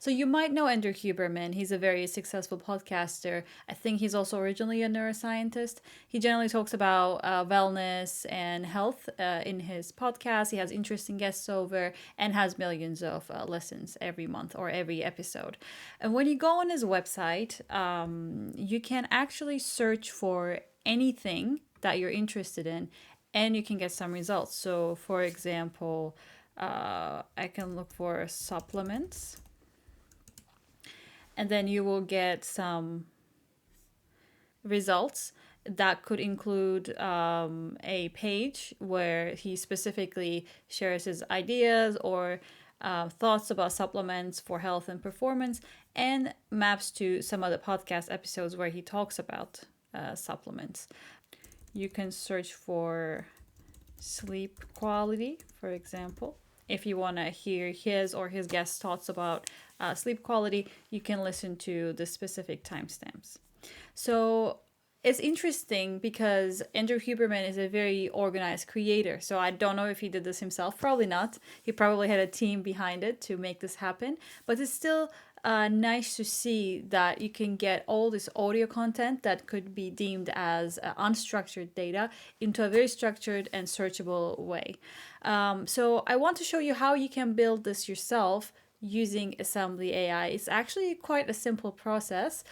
So you might know Andrew Huberman. He's a very successful podcaster. I think he's also originally a neuroscientist. He generally talks about wellness and health in his podcast. He has interesting guests over and has millions of listens every month or every episode. And when you go on his website, you can actually search for anything that you're interested in and you can get some results. So, for example, I can look for supplements and then you will get some results that could include a page where he specifically shares his ideas or thoughts about supplements for health and performance and maps to some other podcast episodes where he talks about supplements. You can search for sleep quality, for example. If you want to hear his or his guest's thoughts about sleep quality, you can listen to the specific timestamps. So it's interesting because Andrew Huberman is a very organized creator. So I don't know if he did this himself. Probably not. He probably had a team behind it to make this happen. But it's still nice to see that you can get all this audio content that could be deemed as unstructured data into a very structured and searchable way. So I want to show you how you can build this yourself using Assembly AI. It's actually quite a simple process.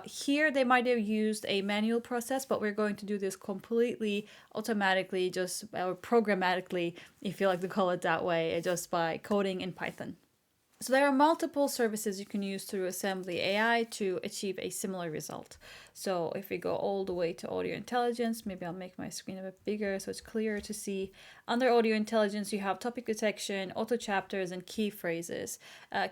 Here they might have used a manual process, but we're going to do this completely automatically, just or programmatically, if you like to call it that way, just by coding in Python. So there are multiple services you can use through Assembly AI to achieve a similar result. So if we go all the way to audio intelligence, maybe I'll make my screen a bit bigger so it's clearer to see. Under audio intelligence, you have topic detection, auto chapters, and key phrases.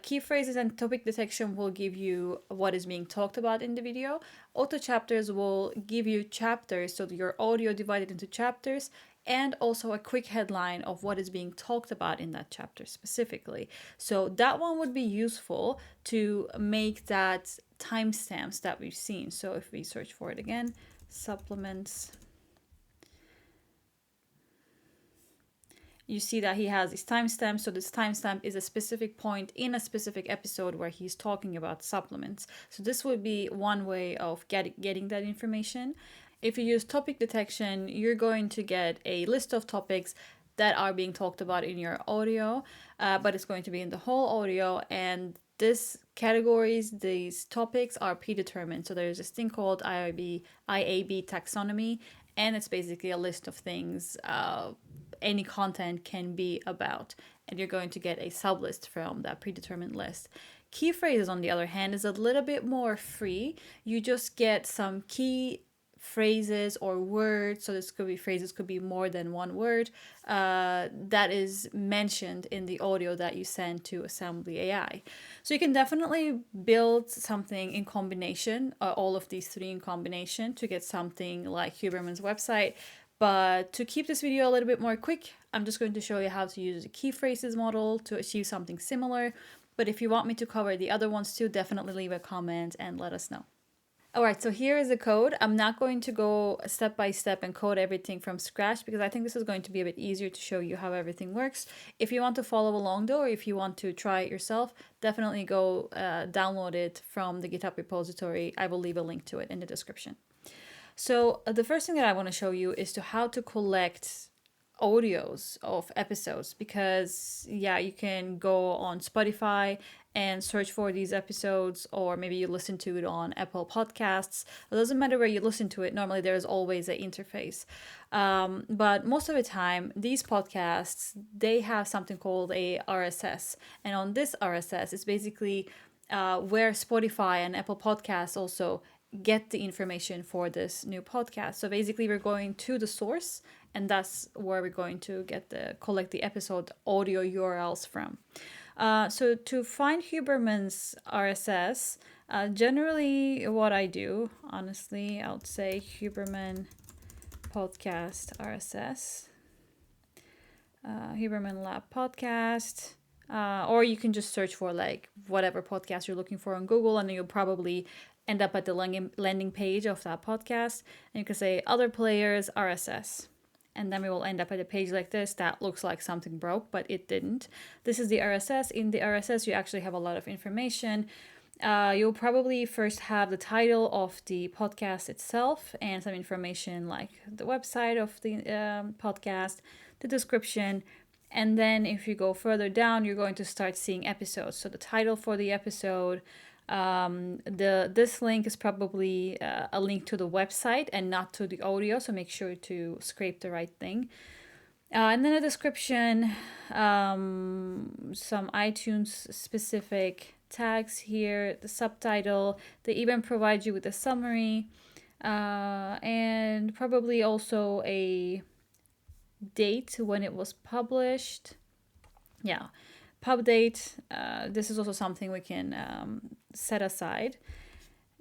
Key phrases and topic detection will give you what is being talked about in the video. Auto chapters will give you chapters, so your audio divided into chapters, and also a quick headline of what is being talked about in that chapter specifically. So that one would be useful to make that timestamps that we've seen. So if we search for it again, supplements, you see that he has these timestamps. So this timestamp is a specific point in a specific episode where he's talking about supplements. So this would be one way of getting that information. If you use topic detection, you're going to get a list of topics that are being talked about in your audio, but it's going to be in the whole audio. And these categories, these topics are predetermined. So there's this thing called IAB taxonomy, and it's basically a list of things any content can be about. And you're going to get a sublist from that predetermined list. Key phrases, on the other hand, is a little bit more free. You just get some key phrases or words, so this could be phrases, could be more than one word, that is mentioned in the audio that you send to Assembly AI. So you can definitely build something in combination, all of these three in combination, to get something like Huberman's website. But to keep this video a little bit more quick, I'm just going to show you how to use the key phrases model to achieve something similar. But if you want me to cover the other ones too, definitely leave a comment and let us know. Alright, so here is the code. I'm not going to go step by step and code everything from scratch because I think this is going to be a bit easier to show you how everything works. If you want to follow along though, or if you want to try it yourself, definitely go download it from the GitHub repository. I will leave a link to it in the description. So the first thing that I want to show you is to how to collect audios of episodes, because you can go on Spotify and search for these episodes, or maybe you listen to it on Apple Podcasts. It doesn't matter where you listen to it. Normally there's always an interface. But most of the time, these podcasts, they have something called a RSS. And on this RSS, it's basically where Spotify and Apple Podcasts also get the information for this new podcast. So basically we're going to the source, and that's where we're going to collect the episode audio URLs from. So to find Huberman's RSS, generally what I do, honestly, I would say Huberman podcast RSS, Huberman Lab podcast, or you can just search for like whatever podcast you're looking for on Google, and then you'll probably end up at the landing page of that podcast, and you can say other players RSS. and then we will end up at a page like this that looks like something broke, but it didn't. This is the RSS. In the RSS, you actually have a lot of information. You'll probably first have the title of the podcast itself and some information like the website of the podcast, the description, and then if you go further down, you're going to start seeing episodes. So the title for the episode, this link is probably a link to the website and not to the audio, so make sure to scrape the right thing. And then a description, some iTunes specific tags here, the subtitle. They even provide you with a summary, and probably also a date when it was published. Yeah, pub date. This is also something we can set aside.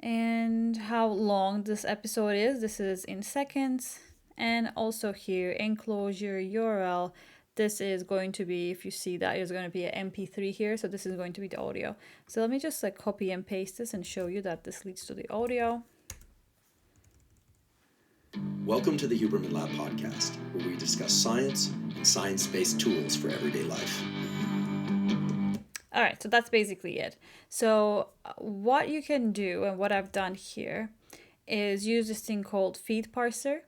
And how long this episode is. This is in seconds. And also here, enclosure URL. This is going to be, if you see that, is going to be an MP3 here. So this is going to be the audio. So let me just like copy and paste this and show you that this leads to the audio. Welcome to the Huberman Lab podcast, where we discuss science and science-based tools for everyday life. All right, so that's basically it. So what you can do, and what I've done here, is use this thing called feed parser.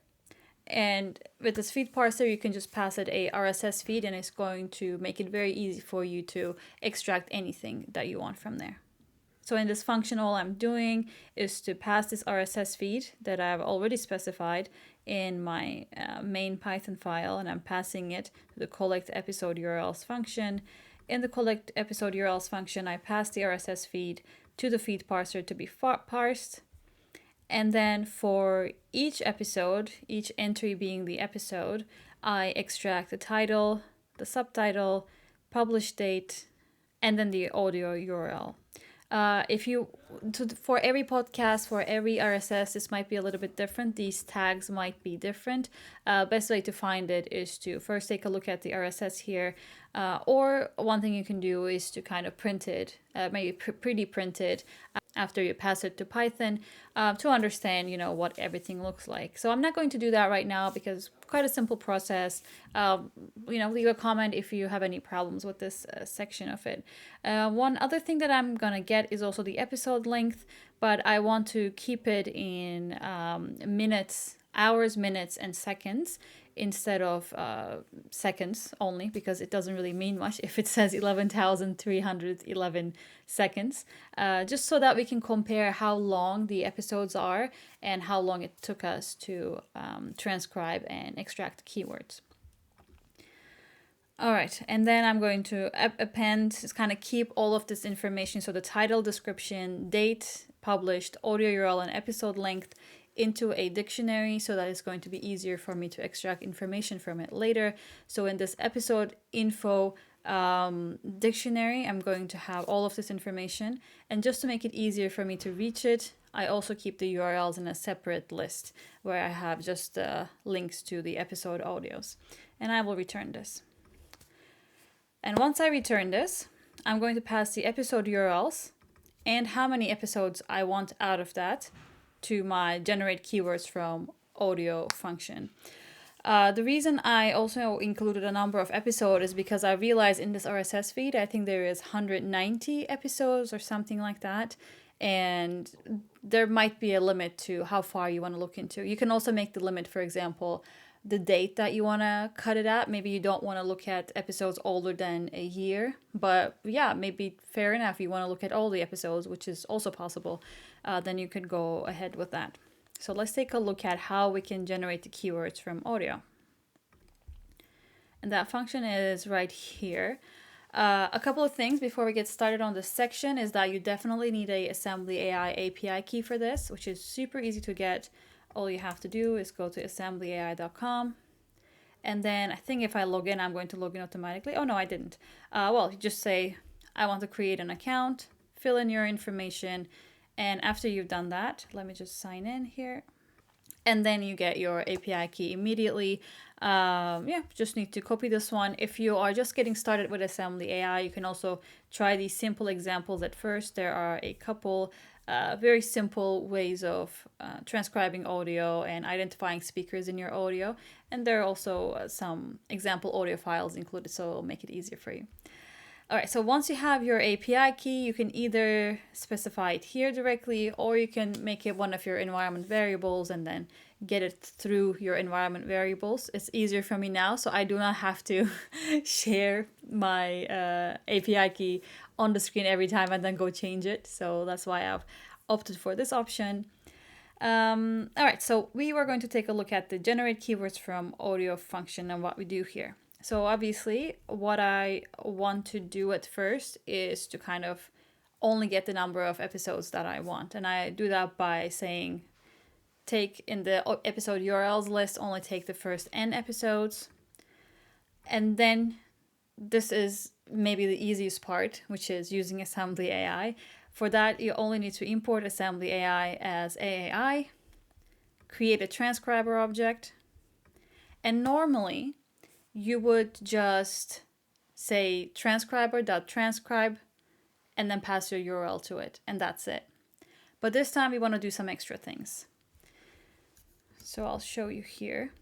And with this feed parser, you can just pass it a RSS feed, and it's going to make it very easy for you to extract anything that you want from there. So in this function, all I'm doing is to pass this RSS feed that I've already specified in my main Python file, and I'm passing it to the collect episode URLs function. In the collect episode URLs function, I pass the RSS feed to the feed parser to be parsed. And then for each episode, each entry being the episode, I extract the title, the subtitle, publish date, and then the audio URL. For every podcast, for every RSS, this might be a little bit different. These tags might be different. Best way to find it is to first take a look at the RSS here, or one thing you can do is to kind of print it, maybe pretty print it after you pass it to Python, to understand, what everything looks like. So I'm not going to do that right now because quite a simple process. Leave a comment if you have any problems with this section of it. One other thing that I'm gonna get is also the episode length, but I want to keep it in hours, minutes, and seconds instead of seconds only, because it doesn't really mean much if it says 11,311 seconds, just so that we can compare how long the episodes are and how long it took us to transcribe and extract keywords. All right, and then I'm going to append, just kind of keep all of this information, so the title, description, date, published, audio URL, and episode length into a dictionary, so that it's going to be easier for me to extract information from it later. So in this episode info dictionary, I'm going to have all of this information, and just to make it easier for me to reach it, I also keep the URLs in a separate list where I have just links to the episode audios, and I will return this. And once I return this, I'm going to pass the episode URLs and how many episodes I want out of that to my generate keywords from audio function. The reason I also included a number of episodes is because I realized in this RSS feed, I think there is 190 episodes or something like that. And there might be a limit to how far you want to look into. You can also make the limit, for example, the date that you want to cut it at. Maybe you don't want to look at episodes older than a year, but yeah, maybe fair enough. You want to look at all the episodes, which is also possible. Then you could go ahead with that. So let's take a look at how we can generate the keywords from audio. And that function is right here. A couple of things before we get started on this section is that you definitely need a AssemblyAI API key for this, which is super easy to get. All you have to do is go to AssemblyAI.com. And then I think if I log in, I'm going to log in automatically. Oh, no, I didn't. You just say, I want to create an account, fill in your information. And after you've done that, let me just sign in here. and then you get your API key immediately. Yeah, just need to copy this one. If you are just getting started with Assembly AI, you can also try these simple examples at first. There are a couple very simple ways of transcribing audio and identifying speakers in your audio. And there are also some example audio files included, so it'll make it easier for you. All right, so once you have your API key, you can either specify it here directly, or you can make it one of your environment variables and then get it through your environment variables. It's easier for me now, so I do not have to share my API key on the screen every time and then go change it. So that's why I've opted for this option. All right, so we were going to take a look at the generate keywords from audio function and what we do here. So obviously what I want to do at first is to kind of only get the number of episodes that I want. And I do that by saying take in the episode URLs list, only take the first N episodes. And then this is maybe the easiest part, which is using Assembly AI. For that, you only need to import Assembly AI as AAI, create a transcriber object, and normally you would just say transcriber.transcribe and then pass your URL to it, and that's it. But this time we want to do some extra things. So I'll show you here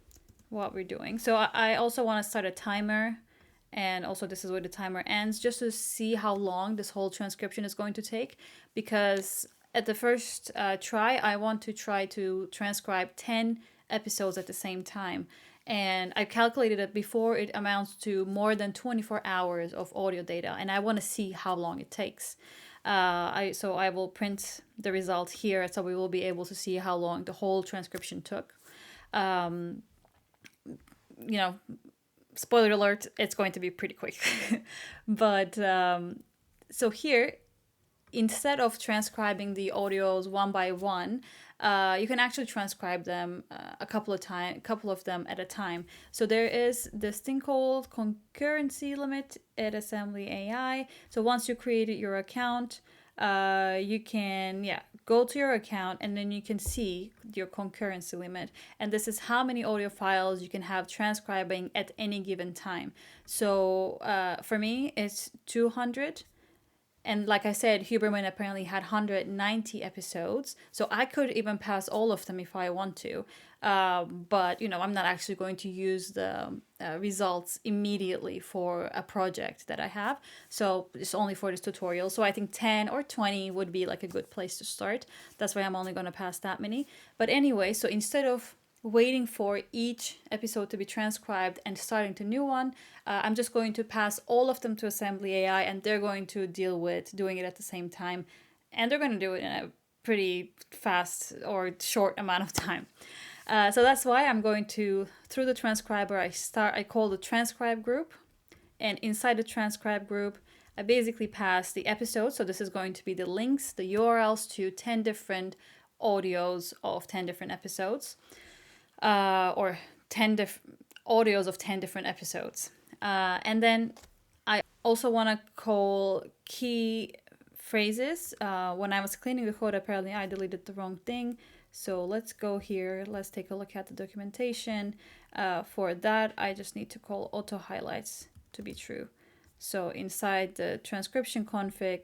what we're doing. So I also want to start a timer, and also this is where the timer ends, just to see how long this whole transcription is going to take, because at the first try, I want to try to transcribe 10 episodes at the same time. And I calculated it before, it amounts to more than 24 hours of audio data, and I want to see how long it takes. So I will print the result here, so we will be able to see how long the whole transcription took. Spoiler alert, it's going to be pretty quick. But so here, instead of transcribing the audios one by one, you can actually transcribe them a couple of them at a time. So there is this thing called concurrency limit at Assembly AI. So once you created your account, you can go to your account, and then you can see your concurrency limit, and this is how many audio files you can have transcribing at any given time. So for me it's 200. And like I said, Huberman apparently had 190 episodes, so I could even pass all of them if I want to. But I'm not actually going to use the results immediately for a project that I have. So it's only for this tutorial. So I think 10 or 20 would be like a good place to start. That's why I'm only going to pass that many. But anyway, so instead of waiting for each episode to be transcribed and starting to new one, I'm just going to pass all of them to Assembly AI, and they're going to deal with doing it at the same time, and they're going to do it in a pretty fast or short amount of time. So that's why I'm going to, through the transcriber, I call the transcribe group, and inside the transcribe group I basically pass the episode. So this is going to be the links, the URLs to 10 different audios of 10 different episodes, or 10 audios of 10 different episodes. And then I also want to call key phrases. When I was cleaning the code, apparently I deleted the wrong thing. So let's go here. Let's take a look at the documentation. For that, I just need to call auto highlights to be true. So inside the transcription config,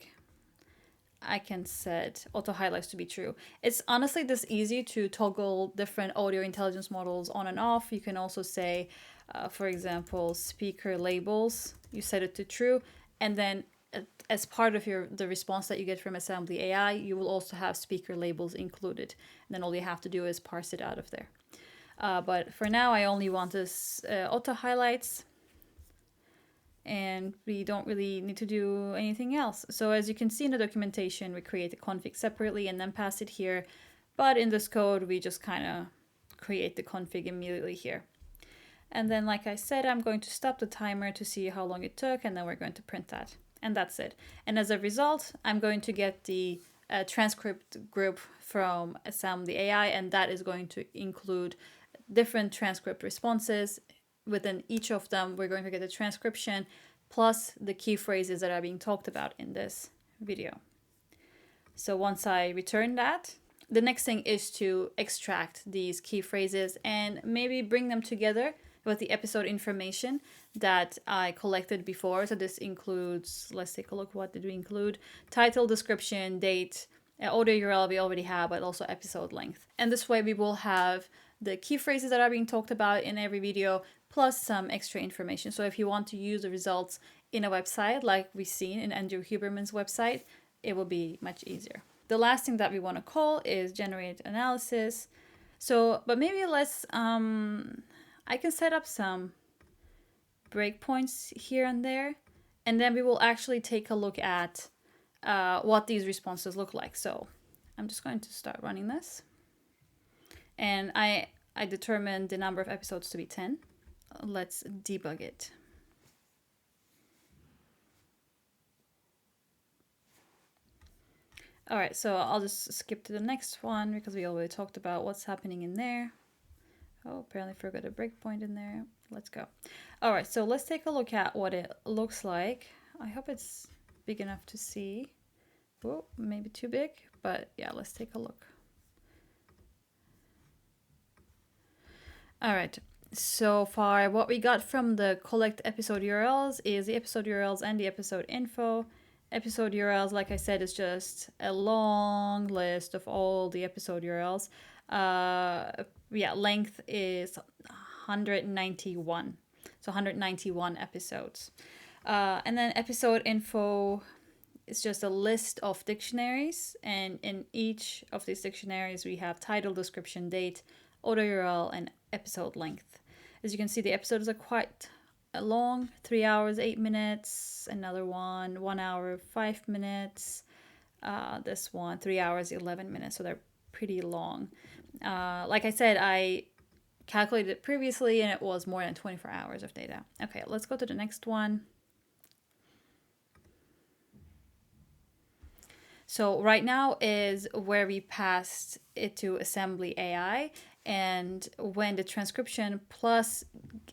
I can set auto highlights to be true. It's honestly this easy to toggle different audio intelligence models on and off. You can also say, for example, speaker labels, you set it to true, and then as part of the response that you get from Assembly AI, you will also have speaker labels included. And then all you have to do is parse it out of there. But for now, I only want this auto highlights, and we don't really need to do anything else. So as you can see in the documentation, we create the config separately and then pass it here. But in this code, we just kind of create the config immediately here. And then, like I said, I'm going to stop the timer to see how long it took, and then we're going to print that. And that's it. And as a result, I'm going to get the transcript group from Assembly AI, and that is going to include different transcript responses. Within each of them, we're going to get the transcription plus the key phrases that are being talked about in this video. So once I return that, The next thing is to extract these key phrases and maybe bring them together with the episode information that I collected before. So this includes, let's take a look, what did we include? Title, description, date, audio URL we already have, but also episode length. And this way we will have the key phrases that are being talked about in every video, plus some extra information. So if you want to use the results in a website like we've seen in Andrew Huberman's website, it will be much easier. The last thing that we want to call is generate analysis. So, but maybe let's, I can set up some breakpoints here and there, and then we will actually take a look at what these responses look like. So I'm just going to start running this. And I determined the number of episodes to be 10. Let's debug it. All right, so I'll just skip to the next one because we already talked about what's happening in there. Oh, apparently forgot a breakpoint in there. Let's go. All right, so let's take a look at what it looks like. I hope it's big enough to see. Oh, maybe too big, but yeah, let's take a look. All right, so far what we got from the collect episode URLs is the episode URLs and the episode info. Episode URLs, like I said, is just a long list of all the episode URLs. Yeah, length is 191. So 191 episodes. And then episode info is just a list of dictionaries. And in each of these dictionaries, we have title, description, date, audio URL, and episode length. As you can see, the episodes are quite long, 3 hours, 8 minutes. Another one, 1 hour, 5 minutes. This one, 3 hours, 11 minutes. So they're pretty long. Like I said, I calculated it previously and it was more than 24 hours of data. Okay, let's go to the next one. So right now is where we passed it to AssemblyAI, and when the transcription plus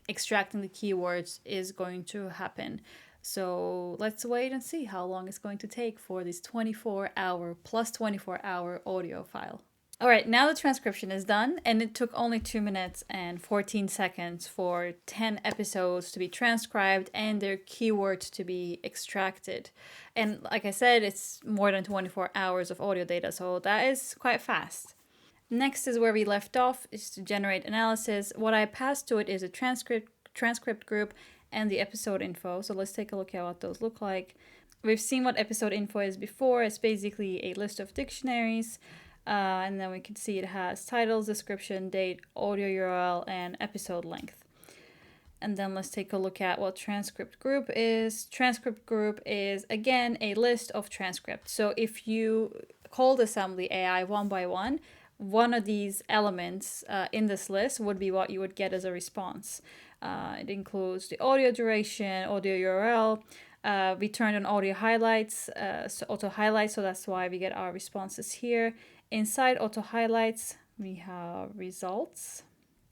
extracting the keywords is going to happen. So let's wait and see how long it's going to take for this 24-hour plus 24-hour audio file. All right, now the transcription is done, and it took only 2 minutes and 14 seconds for 10 episodes to be transcribed and their keywords to be extracted. And like I said, it's more than 24 hours of audio data, so that is quite fast. Next is where we left off, is to generate analysis. What I passed to it is a transcript group and the episode info. So let's take a look at what those look like. We've seen what episode info is before. It's basically a list of dictionaries. And then we can see it has titles, description, date, audio URL, and episode length. And then let's take a look at what transcript group is. Transcript group is, again, a list of transcripts. So if you called AssemblyAI one by one of these elements in this list would be what you would get as a response. It includes the audio duration, audio URL. We turned on audio highlights, so auto highlights, so that's why we get our responses here. Inside auto highlights, we have results.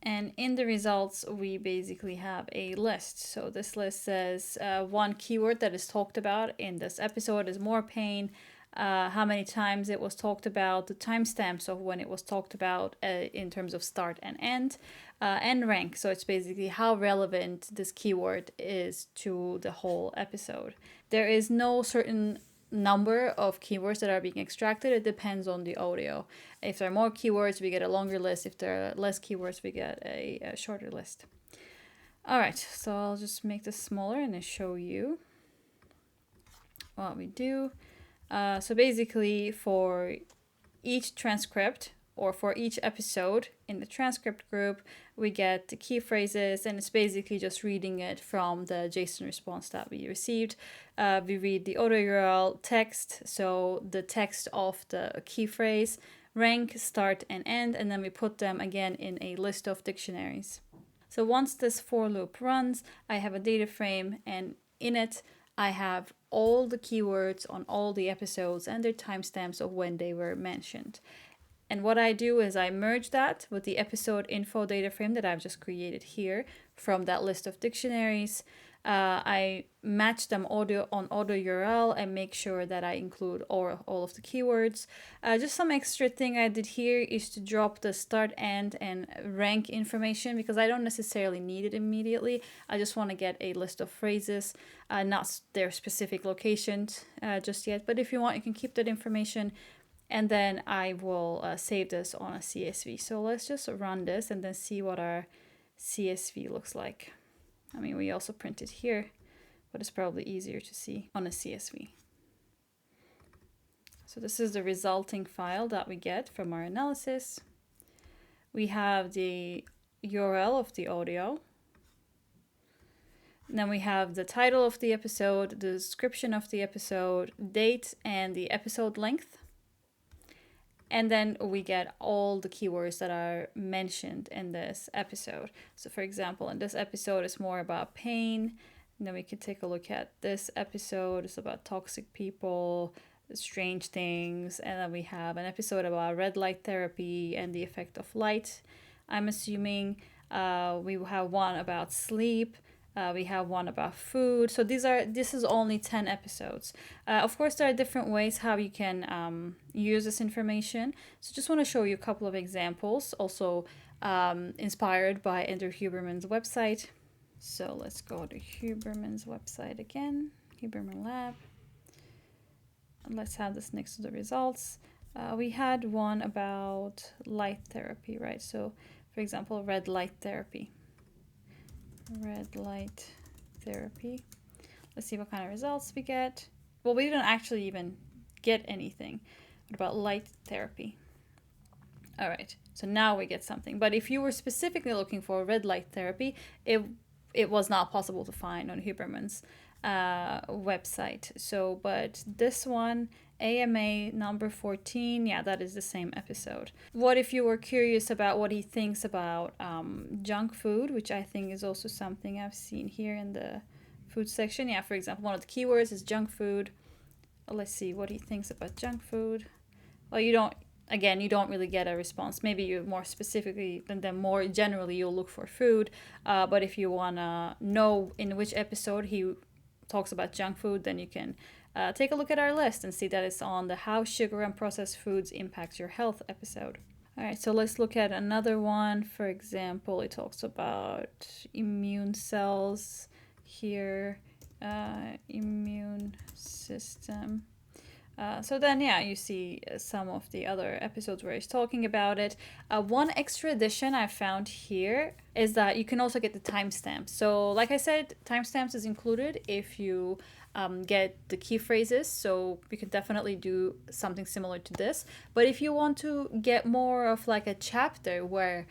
And in the results, we basically have a list. So this list says one keyword that is talked about in this episode is more pain, how many times it was talked about, the timestamps of when it was talked about in terms of start and end, and rank. So it's basically how relevant this keyword is to the whole episode. There is no certain number of keywords that are being extracted. It depends on the audio. If there are more keywords, we get a longer list. If there are less keywords, we get a shorter list. All right, so I'll just make this smaller and then show you what we do. So basically for each transcript or for each episode in the transcript group, we get the key phrases, and it's basically just reading it from the JSON response that we received. We read the audio URL, text, so the text of the key phrase, rank, start, and end, and then we put them again in a list of dictionaries. So once this for loop runs, I have a data frame, and in it, I have all the keywords on all the episodes and their timestamps of when they were mentioned. And what I do is I merge that with the episode info data frame that I've just created here from that list of dictionaries. I match them audio URL and make sure that I include all of the keywords. Just some extra thing I did here is to drop the start, end, and rank information because I don't necessarily need it immediately. I just want to get a list of phrases, not their specific locations just yet. But if you want, you can keep that information. And then I will save this on a CSV. So let's just run this and then see what our CSV looks like. I mean, we also print it here, but it's probably easier to see on a CSV. So this is the resulting file that we get from our analysis. We have the URL of the audio. Then we have the title of the episode, the description of the episode, date, and the episode length. And then we get all the keywords that are mentioned in this episode. So for example, in this episode, it's more about pain. And then we can take a look at this episode. It's about toxic people, strange things. And then we have an episode about red light therapy and the effect of light. I'm assuming we have one about sleep. We have one about food. So this is only 10 episodes. Of course, there are different ways how you can use this information. So just want to show you a couple of examples, also inspired by Andrew Huberman's website. So let's go to Huberman's website again, Huberman Lab. And let's have this next to the results. We had one about light therapy, right? So for example, red light therapy. Red light therapy. Let's see what kind of results we get. Well, we didn't actually even get anything. What about light therapy? All right, so now we get something. But if you were specifically looking for red light therapy, it was not possible to find on Huberman's website. So, but this one, AMA number 14, yeah, that is the same episode. What if you were curious about what he thinks about junk food, which I think is also something I've seen here in the food section. Yeah, for example, one of the keywords is junk food. Let's see what he thinks about junk food. Well, you don't really get a response. Maybe you more specifically, and then more generally, you'll look for food. But if you want to know in which episode he talks about junk food, then you can take a look at our list and see that it's on the How Sugar and Processed Foods Impact Your Health episode. All right, so let's look at another one. For example, it talks about immune cells here, immune system. So then, yeah, you see some of the other episodes where he's talking about it. One extra addition I found here is that you can also get the timestamps. So like I said, timestamps is included if you get the key phrases. So you can definitely do something similar to this. But if you want to get more of like a chapter where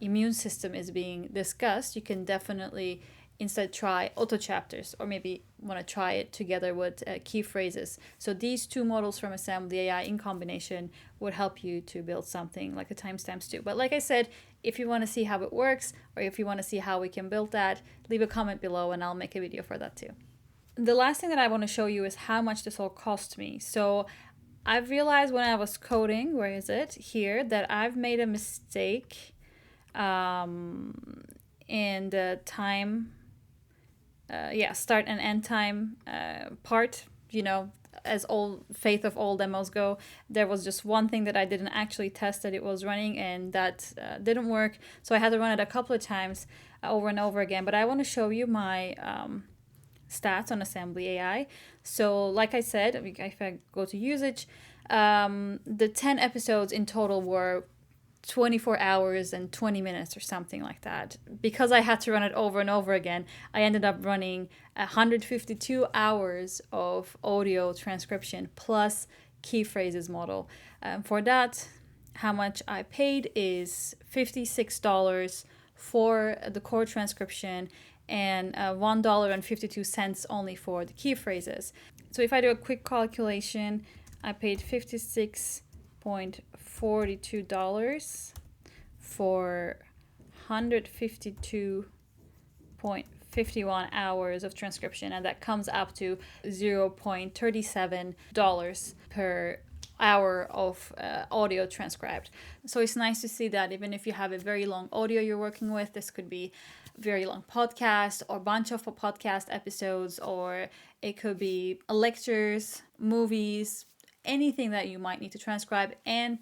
immune system is being discussed, you can definitely instead try auto chapters, or maybe want to try it together with key phrases. So these two models from AssemblyAI in combination would help you to build something like a timestamps too. But like I said, if you want to see how it works, or if you want to see how we can build that, leave a comment below and I'll make a video for that too. The last thing that I want to show you is how much this all cost me. So I've realized when I was coding, where is it? Here, that I've made a mistake in the time start and end time part. You know, as all faith of all demos go, there was just one thing that I didn't actually test that it was running, and that didn't work. So I had to run it a couple of times over and over again. But I want to show you my stats on AssemblyAI. So like I said, if I go to usage, the 10 episodes in total were 24 hours and 20 minutes or something like that. Because I had to run it over and over again, I ended up running 152 hours of audio transcription plus key phrases model. For that, how much I paid is $56 for the core transcription and $1.52 only for the key phrases. So if I do a quick calculation, I paid $56.42 for 152.51 hours of transcription, and that comes up to $0.37 per hour of audio transcribed. So it's nice to see that even if you have a very long audio you're working with, this could be very long podcast or bunch of podcast episodes, or it could be lectures, movies, anything that you might need to transcribe and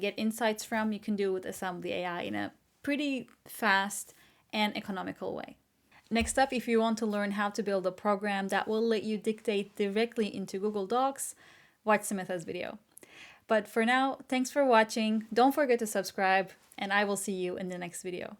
get insights from, you can do with Assembly AI in a pretty fast and economical way. Next up, if you want to learn how to build a program that will let you dictate directly into Google Docs, watch Samantha's video. But for now, thanks for watching. Don't forget to subscribe, and I will see you in the next video.